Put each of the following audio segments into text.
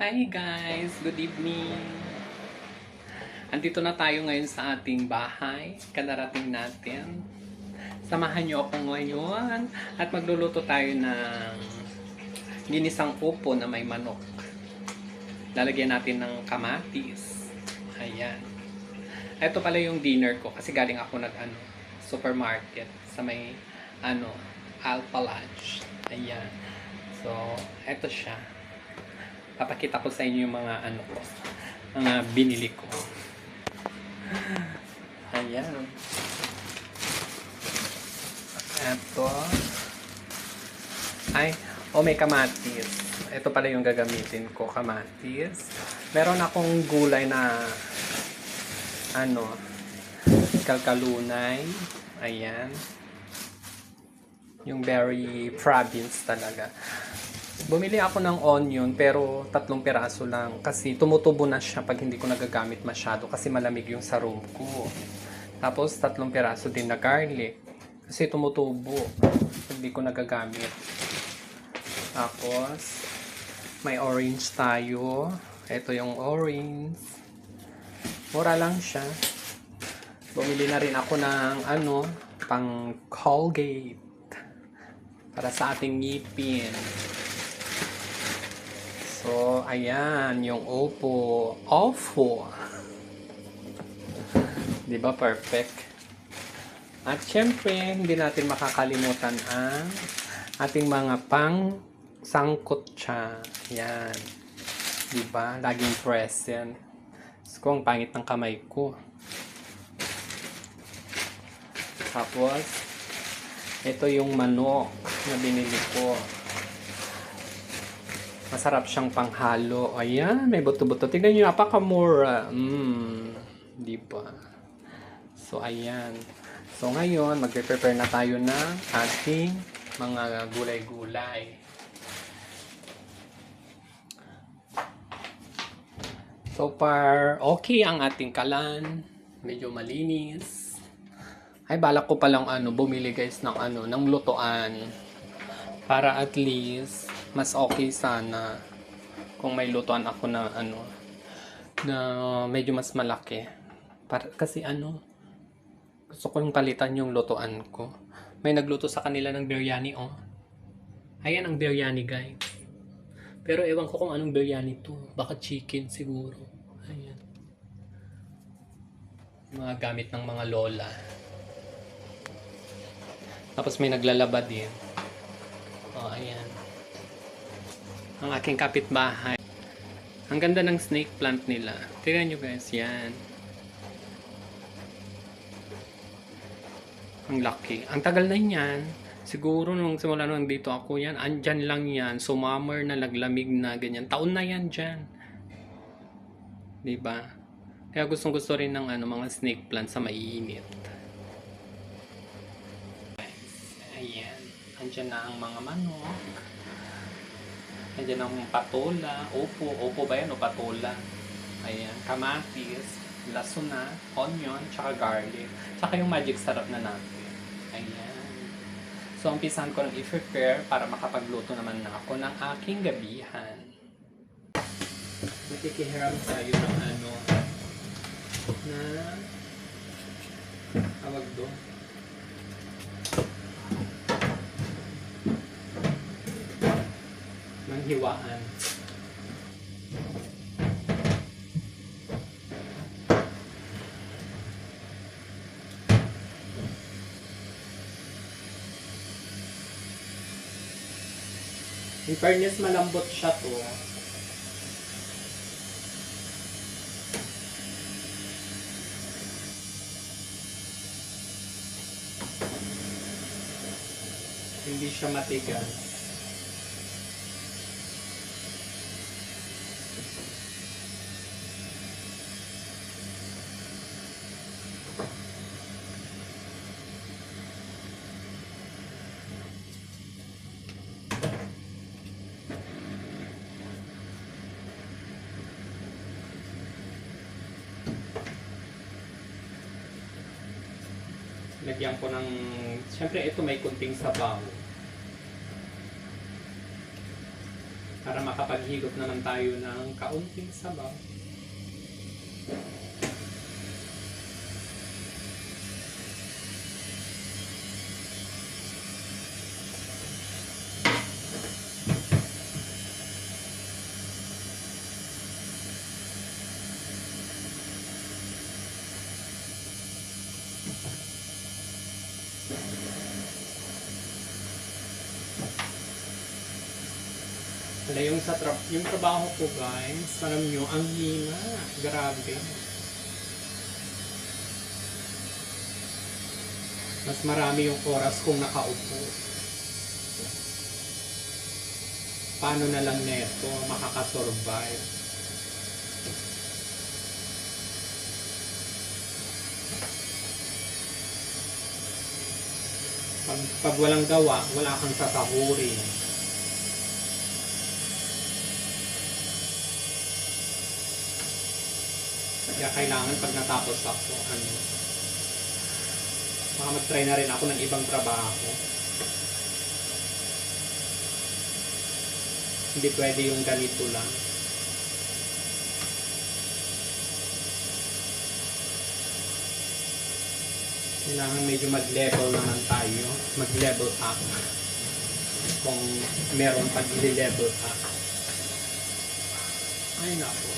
Hi guys! Good evening! Andito na tayo ngayon sa ating bahay. Kadarating natin. Samahan niyo ako ngayon at magluluto tayo ng ginisang upo na may manok. Lalagyan natin ng kamatis. Ayan. Ito pala yung dinner ko kasi galing ako supermarket sa may Alpha Lunch. Ayan. So, eto siya. Papakita ko sa inyo yung mga mga binili ko. Ayan. Ito. May kamatis. Ito pala yung gagamitin ko, kamatis. Meron akong gulay na kalkalunay. Ayan. Yung very province talaga. Bumili ako ng onion pero 3 piraso lang kasi tumutubo na siya pag hindi ko nagagamit masyado kasi malamig yung sa room ko. Tapos 3 piraso din na garlic kasi tumutubo hindi ko nagagamit. Tapos may orange tayo. Ito yung orange. Mura lang siya. Bumili na rin ako ng pang Colgate para sa ating ngipin. So, ayan, yung Oppo. Diba perfect? At syempre, hindi natin makakalimutan ang ating mga pang sangkot siya. Yan. Diba? Laging present. So, ang pangit ng kamay ko. Tapos, ito yung manok na binili ko. Masarap siyang panghalo. Ayan, may buto-buto. Tignan nyo, napakamura. Diba? So, ayan. So, ngayon, magpe-prepare na tayo ng ating mga gulay-gulay. So far, okay ang ating kalan. Medyo malinis. Balak ko palang bumili guys ng lutuan. Para at least mas okay sana kung may lutuan ako na na medyo mas malaki. Kasi gusto ko yung palitan yung lutuan ko. May nagluto sa kanila ng biryani Ayan ang biryani guys. Pero ewan ko kung anong biryani to. Baka chicken siguro. Ayan. Mga gamit ng mga lola. Tapos may naglalaba din. Ayan. Ang aking kapitbahay. Ang ganda ng snake plant nila. Tignan nyo guys, yan. Ang laki. Ang tagal na yan. Siguro nung simula nung dito ako yan, andyan lang yan. Summer na, naglamig na, ganyan. Taon na yan dyan. Diba? Kaya gustong gusto rin ng mga snake plant sa maiinit. Ayan. Andyan na ang mga manok. Andyan ang patola. Opo ba yan o patola? Ayan. Kamatis, lasuna, onion, tsaka garlic. Tsaka yung magic sarap na natin. Ayan. So, umpisahan ko ng i-prepare para makapagluto naman na ako ng aking gabihan. Nakikihiram tayo ng na tawag doon. Ng hiwaan. In fairness, malambot siya to. Hindi siya matigas. Lagyan ko ng, syempre ito may kunting sabaw. Para makapaghigop naman tayo ng kaunting sabaw. Wala yung trabaho ko guys, alam nyo, ang hina. Grabe. Mas marami yung oras kong nakaupo. Paano na lang neto makakasurvive? Pag walang gawa, wala kang sasahurin. Kaya kailangan pag natapos ako, baka mag-try na rin ako ng ibang trabaho. Hindi pwede yung ganito lang. Kailangan medyo mag-level naman tayo. Mag-level up. Kung meron pag i-level up. Ay nako.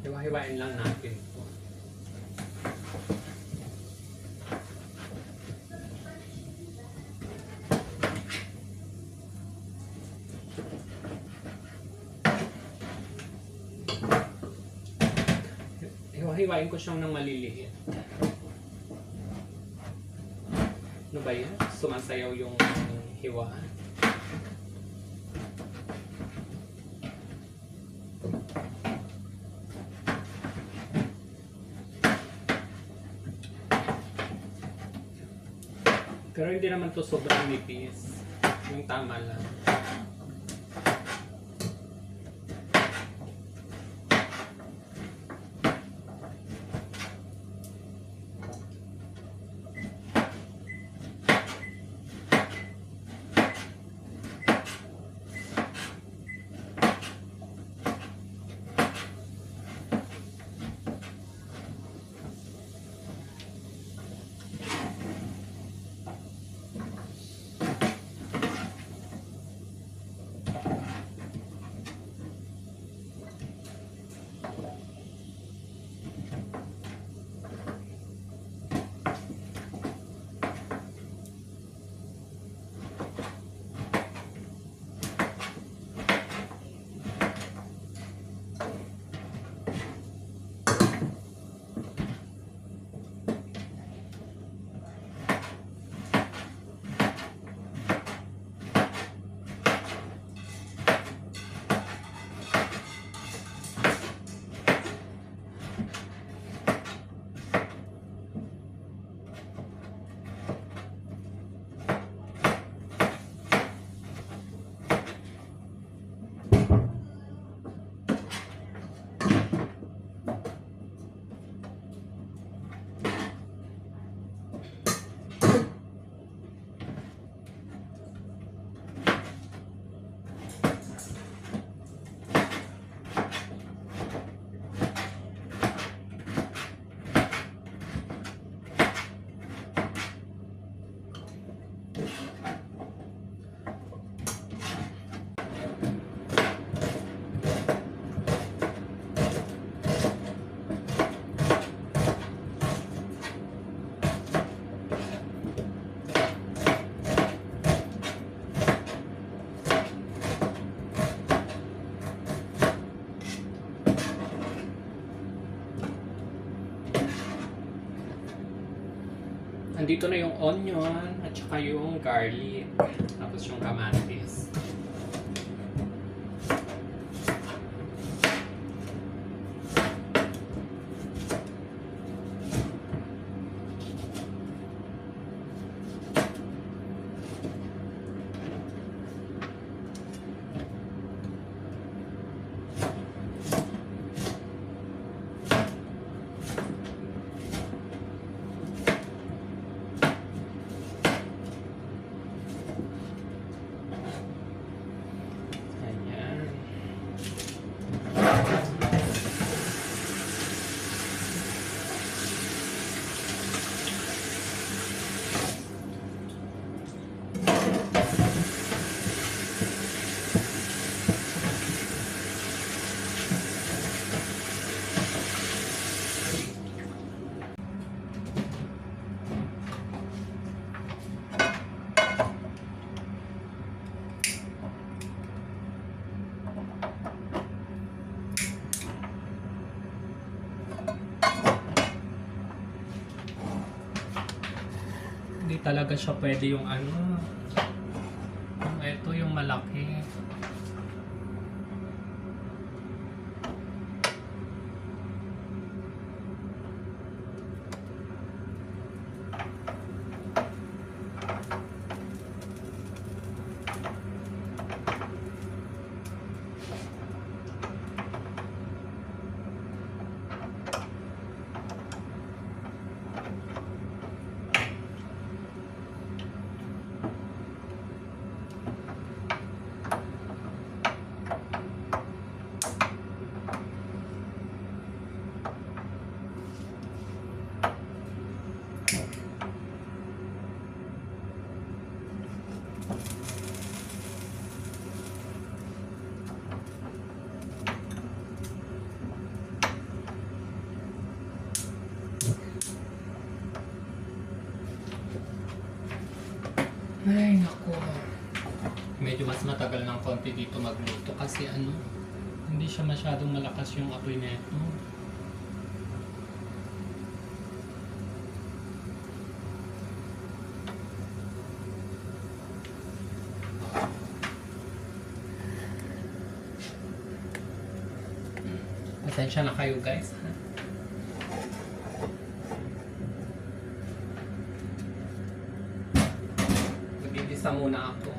Hiwa-hiwain lang natin ito. Hiwa-hiwain ko siyang ng maliliit. Ano ba yun? Sumasayaw yung hiwaan. Pero hindi naman to sobrang nipis. Yung tama lang. Andito na yung onion at saka yung garlic. Tapos yung kamatis. Ayan. Hindi talaga siya pwede yung ano. Yung ito, yung malaki. Ay, naku. Medyo mas matagal ng konti dito magluto kasi ano, hindi siya masyadong malakas yung apoy nito. Pasensya na kayo guys, ha? Mag-igisa muna ako.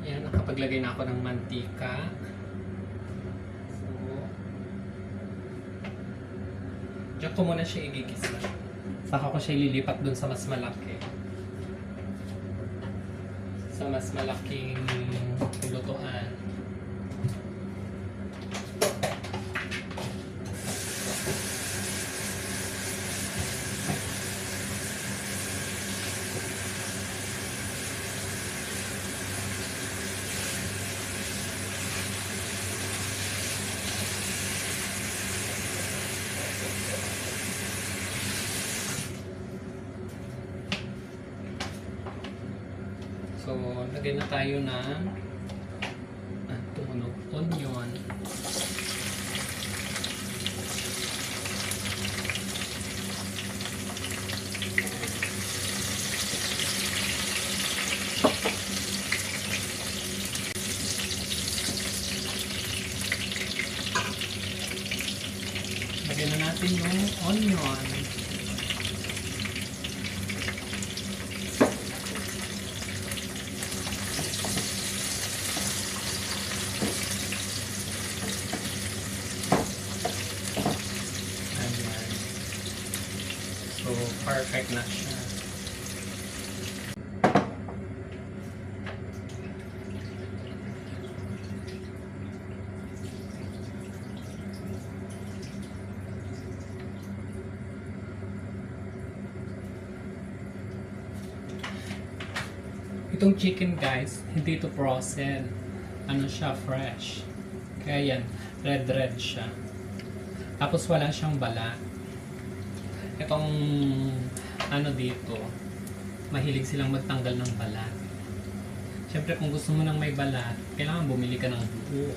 Yan, nakapaglagay na ako ng mantika. So, diyan ko muna siya igigisa. Saka ko siya ililipat dun sa mas malaki. Sa mas malaking lutuan. So, lagyan na tayo ng tumunog onion. Lagyan na natin yung onion. So, perfect na siya. Itong chicken guys, hindi ito frozen. Ano siya, fresh. Kaya yan, red siya. Tapos wala siyang balat. Itong ano dito, mahilig silang magtanggal ng balat. Siyempre kung gusto mo ng may balat, kailangan bumili ka ng buo.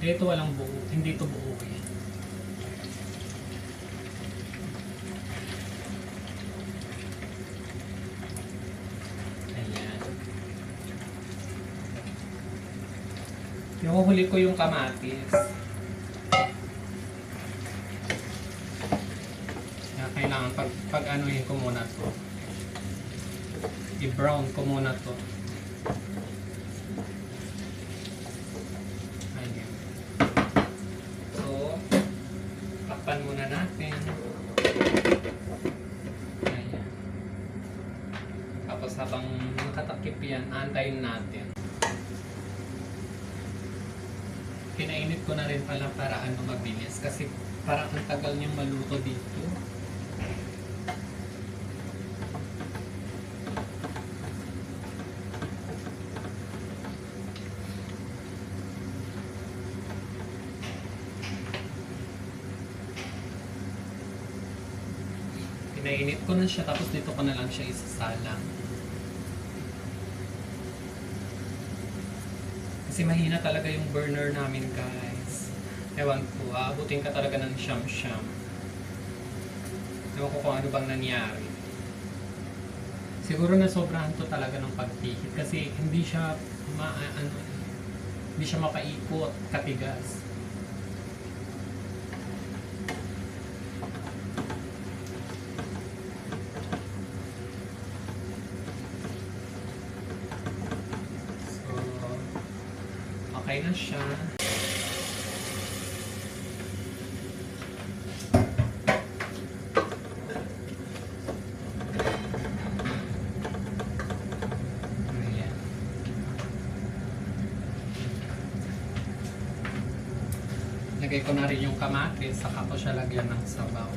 Ito walang buo, hindi to buo eh. Ayan. Nahuhuli ko yung kamatis. Kaya kailangan pag anuhin ko muna to. I-brown ko muna to. Ayan. So, takpan muna natin. Ayan. Tapos habang nakatakip yan, antayin natin. Pinainit ko na rin pala para mabilis kasi parang ang tagal niyang maluto dito. Pinainit ko na siya tapos dito ko na lang siya isasalang. Kasi mahina talaga yung burner namin, guys. Ewan ko, aabutin ka talaga ng siyam-siyam. Ewan ko kung ano bang nangyari. Siguro na sobrahan to talaga ng pagpihit kasi hindi siya hindi siya mapaikot, katigas. Okay na siya. Ayan. Lagay ko na rin yung kamatis, saka ko siya lagyan ng sabaw.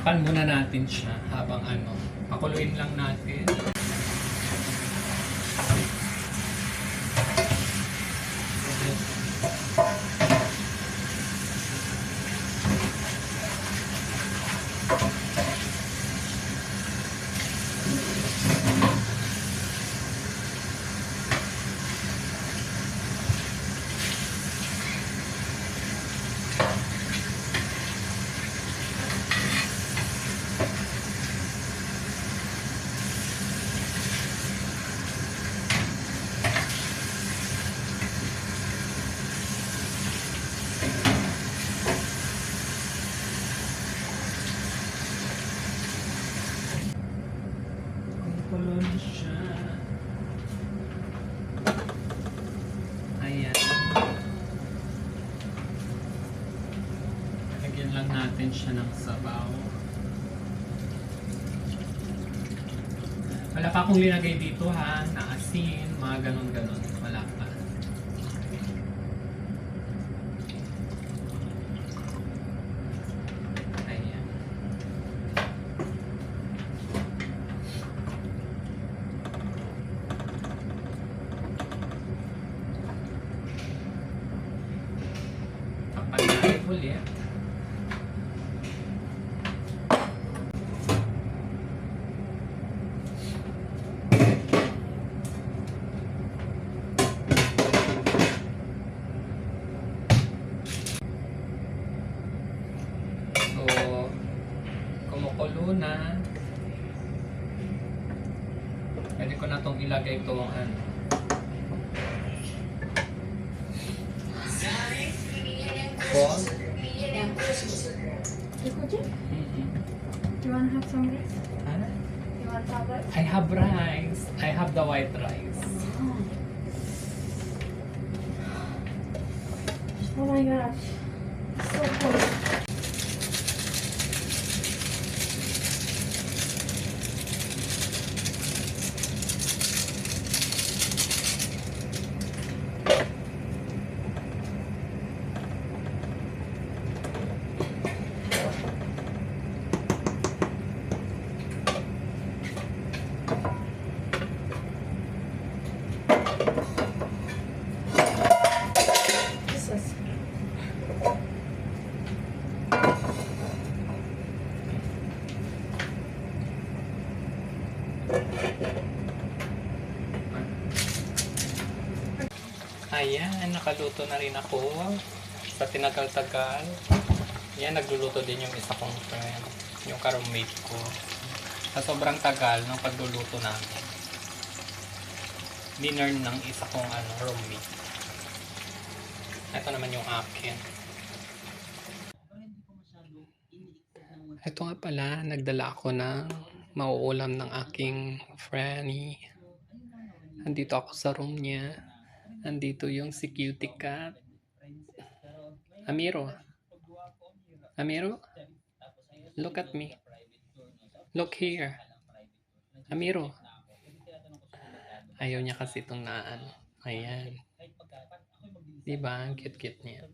Takpan muna natin siya habang pakuluin lang natin. Kulo na siya. Ayan. Lagyan lang natin siya ng sabaw. Wala pa akong linagay dito ha, na asin, mga ganon-ganon. Wala pa. Ayan. Takpan natin ulit. ko na. Pwede ko na itong ilagay itong ano. Paul? Yeah. Mm-mm. You want to have some rice? Ano? You want salad? I have rice. I have the white rice. Oh my gosh. So cold. Jesus. Ayan, nakaluto na rin ako sa tinagal-tagal. Yan, nagluluto din yung isa kong friend, yung ka-roommate ko. Sa sobrang tagal ng pagluluto namin, dinner ng isa kong roommate. Ito naman yung akin. Ito nga pala, nagdala ako ng mauulam ng aking Franny. Andito ako sa room niya. Andito yung si Cutie Cat. Amiro. Amiro? Look at me. Look here. Amiro. Ayaw niya kasi itong naan. Ayan. Diba? Ang cute-cute niya.